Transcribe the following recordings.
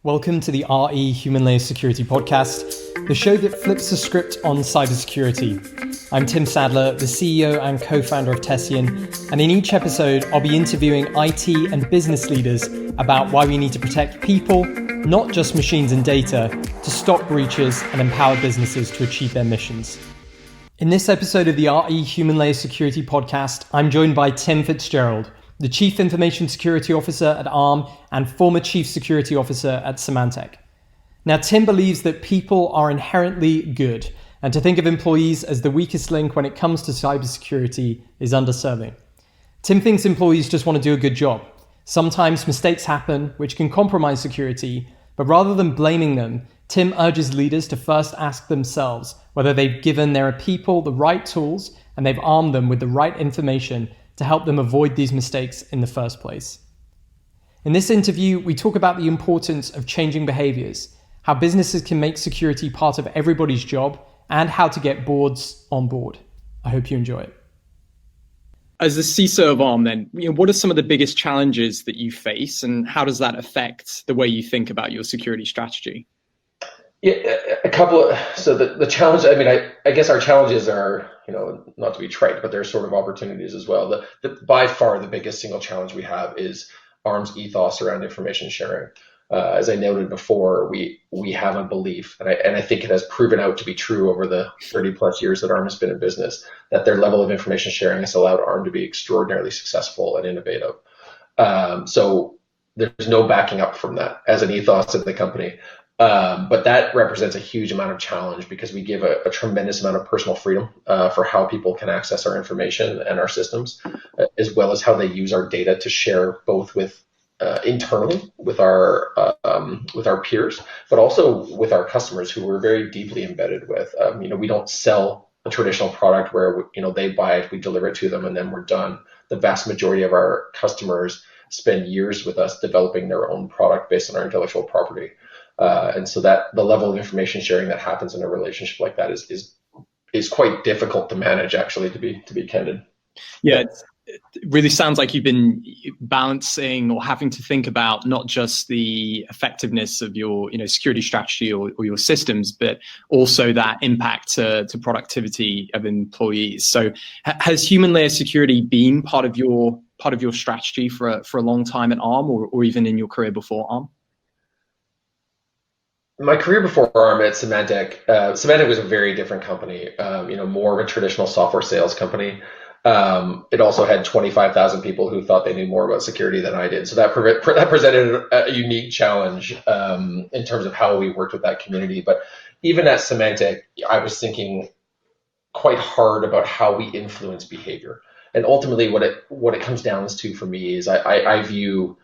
Welcome to the RE Human Layer Security podcast, the show that flips the script on cybersecurity. I'm Tim Sadler, the CEO and co-founder of Tessian, and in each episode, I'll be interviewing IT and business leaders about why we need to protect people, not just machines and data, to stop breaches and empower businesses to achieve their missions. In this episode of the RE Human Layer Security podcast, I'm joined by Tim Fitzgerald, the Chief Information Security Officer at Arm and former Chief Security Officer at Symantec. Now, Tim believes that people are inherently good, and to think of employees as the weakest link when it comes to cybersecurity is underserving. Tim thinks employees just want to do a good job. Sometimes mistakes happen, which can compromise security, but rather than blaming them, Tim urges leaders to first ask themselves whether they've given their people the right tools and they've armed them with the right information to help them avoid these mistakes in the first place. In this interview, we talk about the importance of changing behaviors, how businesses can make security part of everybody's job, and how to get boards on board. I hope you enjoy it. As the CISO of Arm, then, what are some of the biggest challenges that you face, and how does that affect the way you think about your security strategy? Yeah, a couple of, so the challenge, I guess our challenges are, not to be trite, but there's sort of opportunities as well. By far the biggest single challenge we have is Arm's ethos around information sharing. As I noted before, we have a belief, and I think it has proven out to be true over the 30 plus years that Arm has been in business, that their level of information sharing has allowed Arm to be extraordinarily successful and innovative. So there's no backing up from that as an ethos of the company. But that represents a huge amount of challenge because we give a tremendous amount of personal freedom for how people can access our information and our systems, as well as how they use our data to share both with internally with our peers, but also with our customers who we're very deeply embedded with. We don't sell a traditional product where they buy it, we deliver it to them, and then we're done. The vast majority of our customers spend years with us developing their own product based on our intellectual property. And so that the level of information sharing that happens in a relationship like that is quite difficult to manage, actually, to be candid. Yeah, it really sounds like you've been balancing or having to think about not just the effectiveness of your security strategy or your systems, but also that impact to productivity of employees. So has human layer security been part of your strategy for a long time at Arm or even in your career before Arm? My career before Arm at Symantec, Symantec was a very different company, more of a traditional software sales company. It also had 25,000 people who thought they knew more about security than I did. So that presented a unique challenge in terms of how we worked with that community. But even at Symantec, I was thinking quite hard about how we influence behavior. And ultimately, what it comes down to for me is I view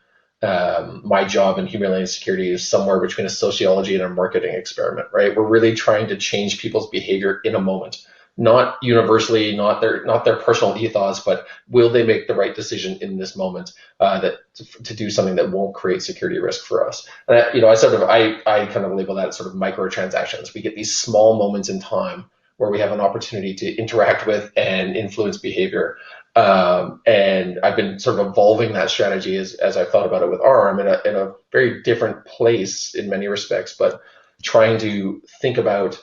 my job in human layer security is somewhere between a sociology and a marketing experiment, right? We're really trying to change people's behavior in a moment, not universally, not their personal ethos, but will they make the right decision in this moment to do something that won't create security risk for us? And I kind of label that as sort of microtransactions. We get these small moments in time where we have an opportunity to interact with and influence behavior. And I've been sort of evolving that strategy as I've thought about it with Arm in a very different place in many respects, but trying to think about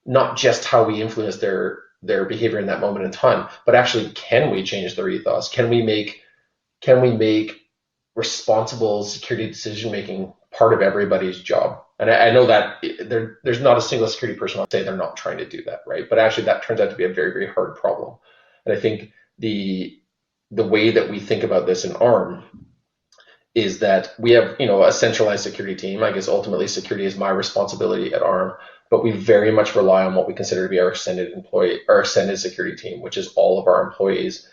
not just how we influence their behavior in that moment in time, but actually, can we change their ethos? Can we make responsible security decision making part of everybody's job? And I know that there's not a single security person I'll say they're not trying to do that, right? But actually, that turns out to be a very, very hard problem. And I think the way that we think about this in Arm is that we have, a centralized security team. I guess ultimately security is my responsibility at Arm, but we very much rely on what we consider to be our extended security team, which is all of our employees.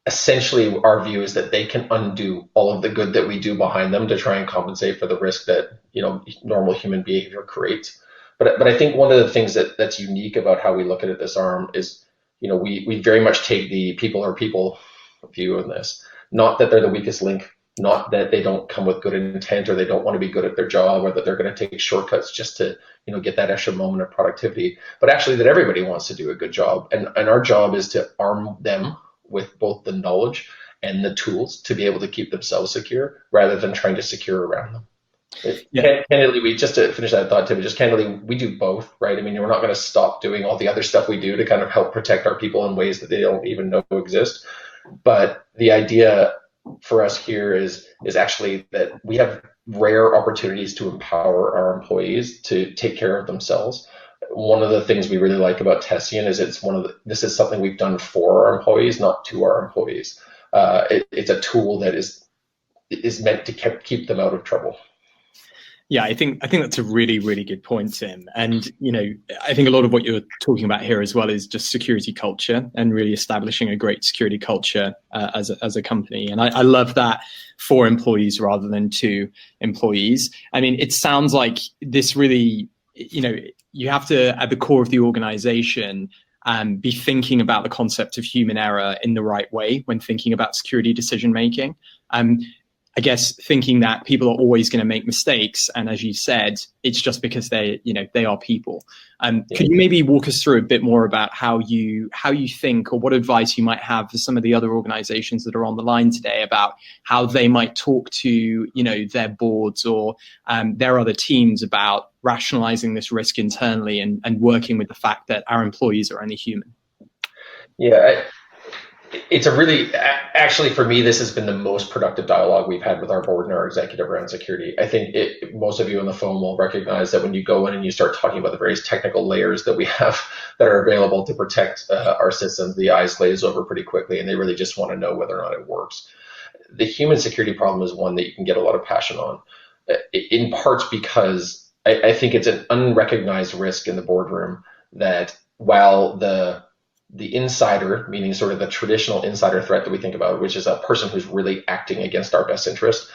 Essentially, our view is that they can undo all of the good that we do behind them to try and compensate for the risk that, normal human behavior creates. But I think one of the things that's unique about how we look at it this Arm is, we very much take the people are people view in this. Not that they're the weakest link, not that they don't come with good intent or they don't want to be good at their job or that they're going to take shortcuts just to, get that extra moment of productivity, but actually that everybody wants to do a good job. And our job is to arm them with both the knowledge and the tools to be able to keep themselves secure rather than trying to secure around them. Yeah. Candidly, we just to finish that thought, Tim, just candidly, we do both, right? I mean, we're not going to stop doing all the other stuff we do to kind of help protect our people in ways that they don't even know exist. But the idea for us here is actually that we have rare opportunities to empower our employees to take care of themselves. One of the things we really like about Tessian is this is something we've done for our employees, not to our employees. It's a tool that is meant to keep them out of trouble. Yeah, I think that's a really, really good point, Tim. And, I think a lot of what you're talking about here as well is just security culture and really establishing a great security culture as a company. And I love that for employees rather than to employees. I mean, it sounds like this really, you have to, at the core of the organization, be thinking about the concept of human error in the right way when thinking about security decision making. I guess thinking that people are always going to make mistakes, and as you said, it's just because they are people. Could you maybe walk us through a bit more about how you think, or what advice you might have for some of the other organizations that are on the line today about how they might talk to their boards or their other teams about rationalizing this risk internally and working with the fact that our employees are only human? Yeah. It's actually for me, this has been the most productive dialogue we've had with our board and our executive around security. I think most of you on the phone will recognize that when you go in and you start talking about the various technical layers that we have that are available to protect our systems, the eyes glaze over pretty quickly, and they really just want to know whether or not it works. The human security problem is one that you can get a lot of passion on, in part because I think it's an unrecognized risk in the boardroom that while the insider, meaning sort of the traditional insider threat that we think about, which is a person who's really acting against our best interest,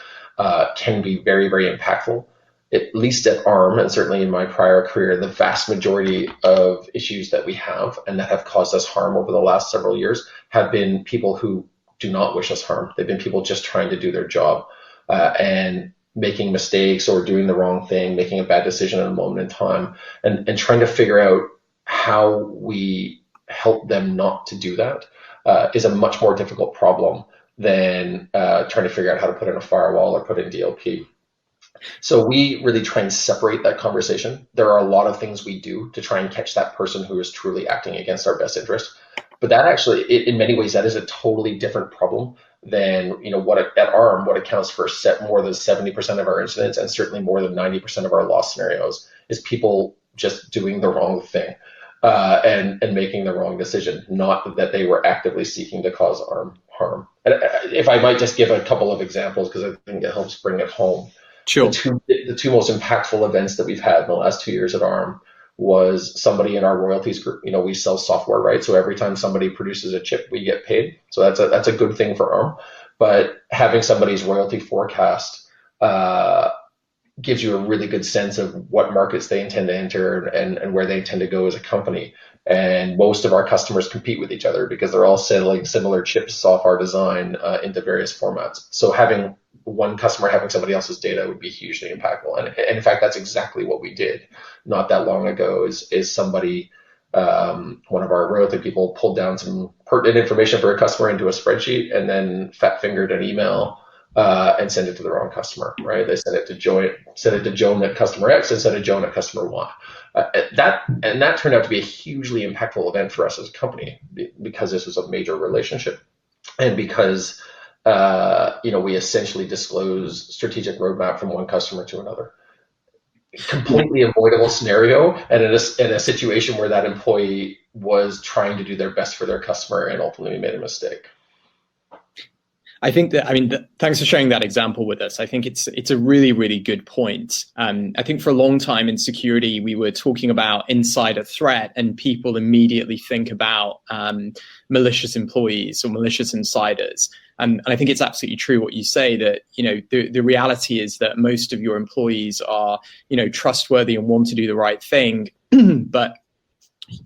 can be very, very impactful. At least at ARM, and certainly in my prior career, the vast majority of issues that we have and that have caused us harm over the last several years have been people who do not wish us harm. They've been people just trying to do their job and making mistakes or doing the wrong thing, making a bad decision at a moment in time, and trying to figure out how we help them not to do that is a much more difficult problem than trying to figure out how to put in a firewall or put in DLP. So we really try and separate that conversation. There are a lot of things we do to try and catch that person who is truly acting against our best interest. But that actually, in many ways, that is a totally different problem than at ARM, what accounts for more than 70% of our incidents and certainly more than 90% of our loss scenarios is people just doing the wrong thing. And making the wrong decision, not that they were actively seeking to cause harm. And if I might just give a couple of examples, because I think it helps bring it home. Sure. The two most impactful events that we've had in the last 2 years at ARM was somebody in our royalties group. We sell software, right? So every time somebody produces a chip, we get paid. So that's a good thing for ARM. But having somebody's royalty forecast gives you a really good sense of what markets they intend to enter and where they intend to go as a company. And most of our customers compete with each other because they're all selling similar chips off our design into various formats. So having one customer having somebody else's data would be hugely impactful. And in fact, that's exactly what we did not that long ago is somebody, one of our royalty people pulled down some pertinent information for a customer into a spreadsheet and then fat-fingered an email and send it to the wrong customer, right? They sent it to Joan at customer X instead of Joan at customer Y. That turned out to be a hugely impactful event for us as a company because this was a major relationship, and because we essentially disclose strategic roadmap from one customer to another. Completely avoidable scenario, and in a situation where that employee was trying to do their best for their customer and ultimately made a mistake. I think thanks for sharing that example with us. I think it's a really, really good point. I think for a long time in security, we were talking about insider threat and people immediately think about malicious employees or malicious insiders. And I think it's absolutely true what you say that, the reality is that most of your employees are, trustworthy and want to do the right thing, but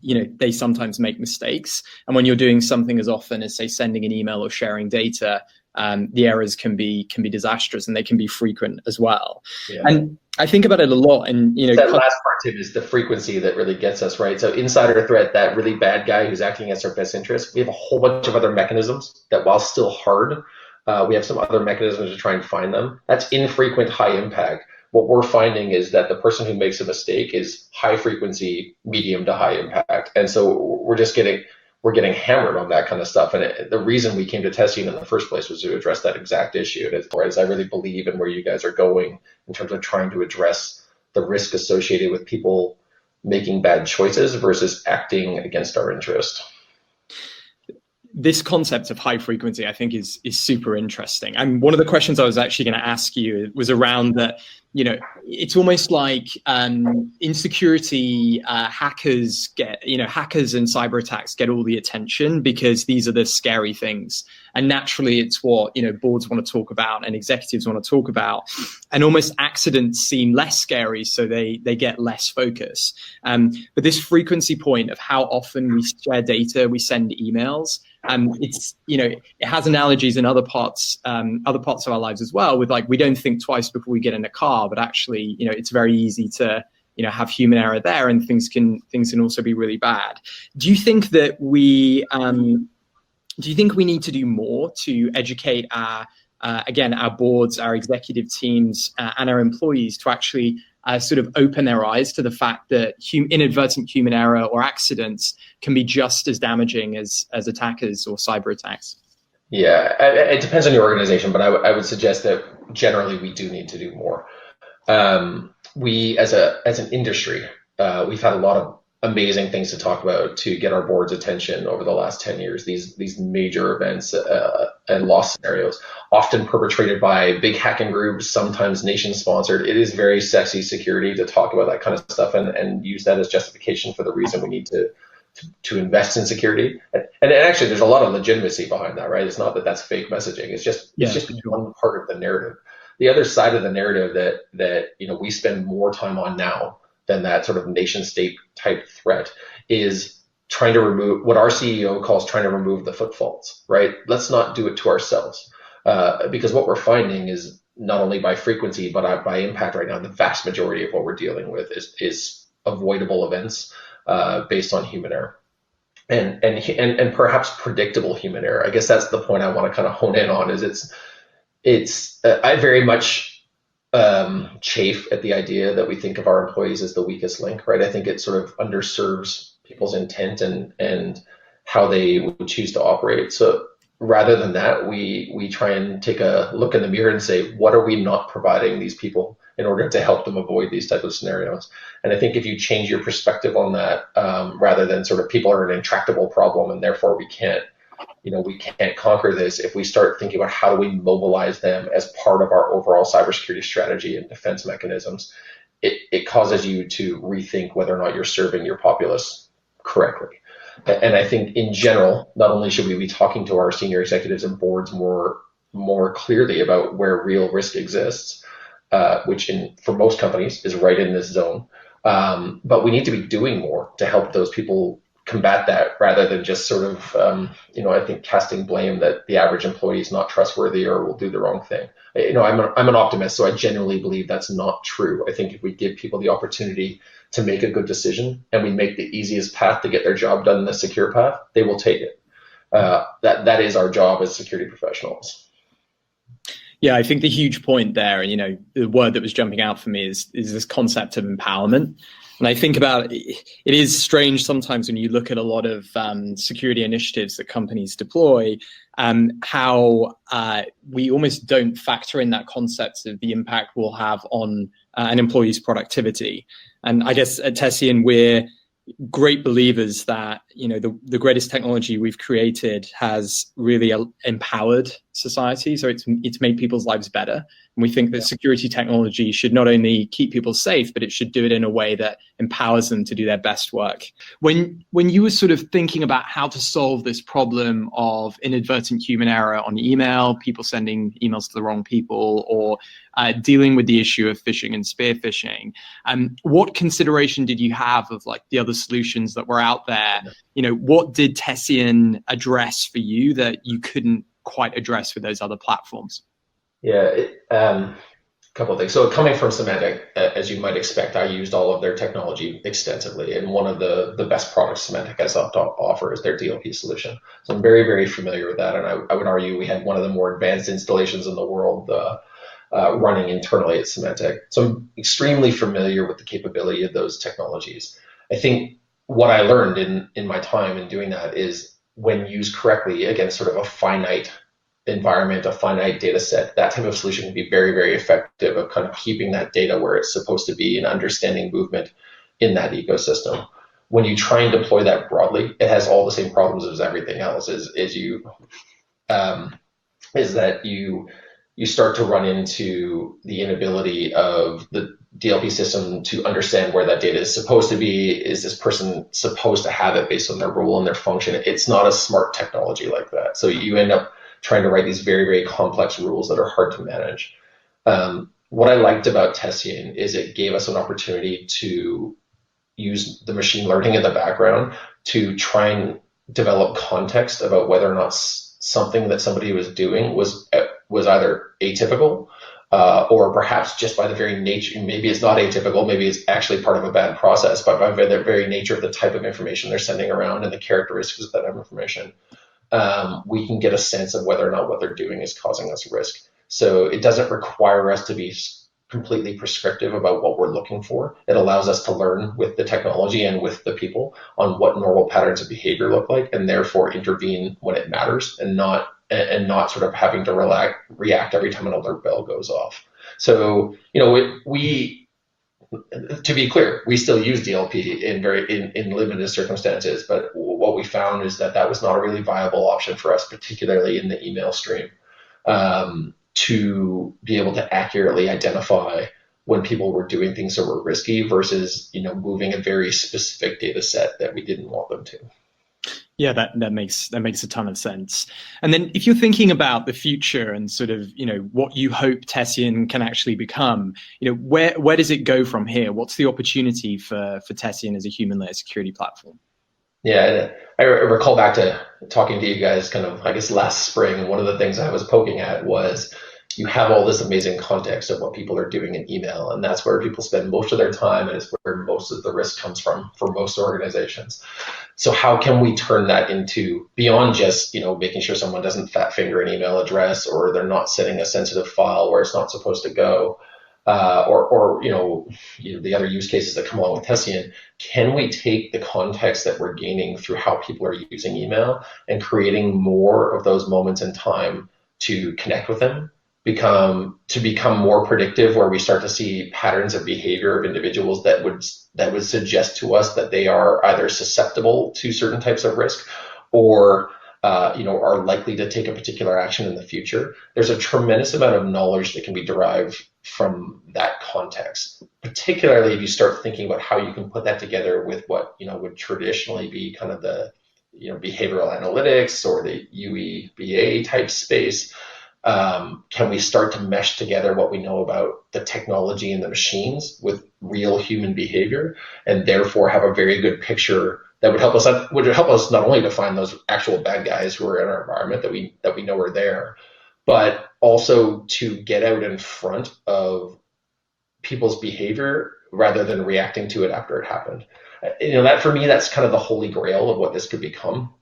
they sometimes make mistakes. And when you're doing something as often as, say, sending an email or sharing data, the errors can be disastrous, and they can be frequent as well. Yeah. And I think about it a lot. And that last part, Tim, is the frequency that really gets us, right? So insider threat, that really bad guy who's acting against our best interest. We have a whole bunch of other mechanisms that, while still hard, We have some other mechanisms to try and find them. That's infrequent, high impact. What we're finding is that the person who makes a mistake is high frequency, medium to high impact. And so we're getting hammered on that kind of stuff. And the reason we came to Tessian in the first place was to address that exact issue. And as I really believe in where you guys are going in terms of trying to address the risk associated with people making bad choices versus acting against our interest. This concept of high frequency, I think, is super interesting. And one of the questions I was actually going to ask you was around that, it's almost like insecurity, hackers and cyber attacks get all the attention because these are the scary things. And naturally, it's what, boards want to talk about and executives want to talk about. And almost accidents seem less scary, so they get less focus. But this frequency point of how often we share data, we send emails, it has analogies in other parts of our lives as well, with like, we don't think twice before we get in a car, but actually, it's very easy to, have human error there, and things can also be really bad. Do you think that we need to do more to educate our boards, our executive teams, and our employees to actually sort of open their eyes to the fact that inadvertent human error or accidents can be just as damaging as attackers or cyber attacks? Yeah, it depends on your organization, but I would suggest that generally we do need to do more. We, as an industry, we've had a lot of amazing things to talk about to get our board's attention over the last 10 years. These major events and loss scenarios, often perpetrated by big hacking groups, sometimes nation sponsored. It is very sexy security to talk about that kind of stuff and use that as justification for the reason we need to invest in security. And actually, there's a lot of legitimacy behind that, right? It's not that that's fake messaging. It's just one part of the narrative. The other side of the narrative that we spend more time on now than that sort of nation state type threat is trying to remove what our CEO calls trying to remove the footfalls, right? Let's not do it to ourselves. Because what we're finding is not only by frequency, but by impact right now, the vast majority of what we're dealing with is avoidable events based on human error and perhaps predictable human error. I guess that's the point I want to kind of hone in on is I very much chafe at the idea that we think of our employees as the weakest link, right? I think it sort of underserves people's intent and how they would choose to operate. So rather than that, we try and take a look in the mirror and say, what are we not providing these people in order to help them avoid these type of scenarios? And I think if you change your perspective on that, rather than sort of people are an intractable problem and therefore we can't conquer this, if we start thinking about how do we mobilize them as part of our overall cybersecurity strategy and defense mechanisms, it causes you to rethink whether or not you're serving your populace correctly. And I think in general, not only should we be talking to our senior executives and boards more clearly about where real risk exists, which for most companies is right in this zone, but we need to be doing more to help those people combat that rather than just sort of, I think casting blame that the average employee is not trustworthy or will do the wrong thing. I'm an optimist, so I genuinely believe that's not true. I think if we give people the opportunity to make a good decision and we make the easiest path to get their job done in the secure path, they will take it. That is our job as security professionals. Yeah, I think the huge point there, and the word that was jumping out for me is this concept of empowerment. And I think about it is strange sometimes when you look at a lot of security initiatives that companies deploy, how we almost don't factor in that concept of the impact we'll have on an employee's productivity. And I guess at Tessian, we're great believers that the greatest technology we've created has really empowered society. So it's made people's lives better. And we think that security technology should not only keep people safe, but it should do it in a way that empowers them to do their best work. When you were sort of thinking about how to solve this problem of inadvertent human error on email, people sending emails to the wrong people, or dealing with the issue of phishing and spear phishing, what consideration did you have of like the other solutions that were out there? What did Tessian address for you that you couldn't quite address with those other platforms? Yeah, couple of things. So coming from Symantec, as you might expect, I used all of their technology extensively. And one of the best products Symantec has to offer is their DLP solution. So I'm very, very familiar with that. And I would argue we had one of the more advanced installations in the world running internally at Symantec. So I'm extremely familiar with the capability of those technologies. I think what I learned in my time in doing that is when used correctly against sort of a finite environment, a finite data set, that type of solution can be very, very effective of kind of keeping that data where it's supposed to be and understanding movement in that ecosystem. When you try and deploy that broadly, it has all the same problems as everything else. Is that you start to run into the inability of the DLP system to understand where that data is supposed to be. Is this person supposed to have it based on their role and their function? It's not a smart technology like that. So you end up trying to write these very, very complex rules that are hard to manage. What I liked about Tessian is it gave us an opportunity to use the machine learning in the background to try and develop context about whether or not something that somebody was doing was either atypical or perhaps just by the very nature, maybe it's not atypical, maybe it's actually part of a bad process, but by the very nature of the type of information they're sending around and the characteristics of that information, we can get a sense of whether or not what they're doing is causing us risk. So it doesn't require us to be completely prescriptive about what we're looking for. It allows us to learn with the technology and with the people on what normal patterns of behavior look like, and therefore intervene when it matters, and not sort of having to react every time an alert bell goes off. So, we to be clear, we still use DLP in limited circumstances, but what we found is that was not a really viable option for us, particularly in the email stream, to be able to accurately identify when people were doing things that were risky versus, moving a very specific data set that we didn't want them to. Yeah, that makes a ton of sense. And then if you're thinking about the future and sort of, what you hope Tessian can actually become, where does it go from here? What's the opportunity for Tessian as a human layer security platform? Yeah, I recall back to talking to you guys kind of, I guess, last spring. And one of the things I was poking at was you have all this amazing context of what people are doing in email. And that's where people spend most of their time, and it's where most of the risk comes from for most organizations. So how can we turn that into beyond just, making sure someone doesn't fat finger an email address, or they're not sending a sensitive file where it's not supposed to go, or the other use cases that come along with Tessian? Can we take the context that we're gaining through how people are using email and creating more of those moments in time to connect with them, become more predictive, where we start to see patterns of behavior of individuals that would suggest to us that they are either susceptible to certain types of risk, or are likely to take a particular action in the future? There's a tremendous amount of knowledge that can be derived from that context, particularly if you start thinking about how you can put that together with what would traditionally be kind of the behavioral analytics or the UEBA type space. Can we start to mesh together what we know about the technology and the machines with real human behavior, and therefore have a very good picture that would help us not only to find those actual bad guys who are in our environment that we know are there, but also to get out in front of people's behavior rather than reacting to it after it happened. That for me, that's kind of the holy grail of what this could become,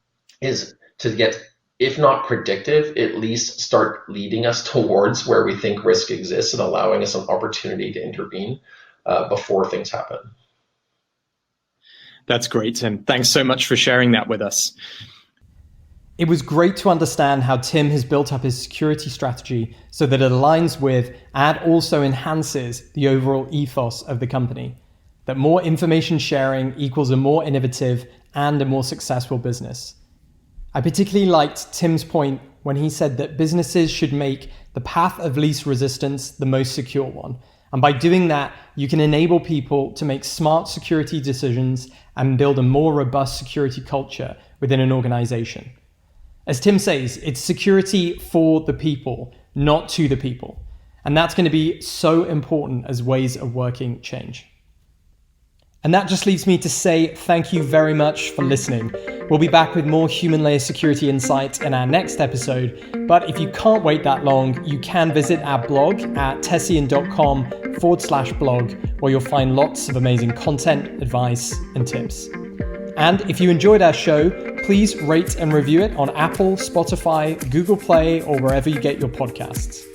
is to get, if not predictive, at least start leading us towards where we think risk exists and allowing us an opportunity to intervene before things happen. That's great, Tim. Thanks so much for sharing that with us. It was great to understand how Tim has built up his security strategy so that it aligns with and also enhances the overall ethos of the company. That more information sharing equals a more innovative and a more successful business. I particularly liked Tim's point when he said that businesses should make the path of least resistance the most secure one. And by doing that, you can enable people to make smart security decisions and build a more robust security culture within an organization. As Tim says, it's security for the people, not to the people. And that's going to be so important as ways of working change. And that just leaves me to say thank you very much for listening. We'll be back with more human layer security insights in our next episode. But if you can't wait that long, you can visit our blog at tessian.com/blog, where you'll find lots of amazing content, advice, and tips. And if you enjoyed our show, please rate and review it on Apple, Spotify, Google Play, or wherever you get your podcasts.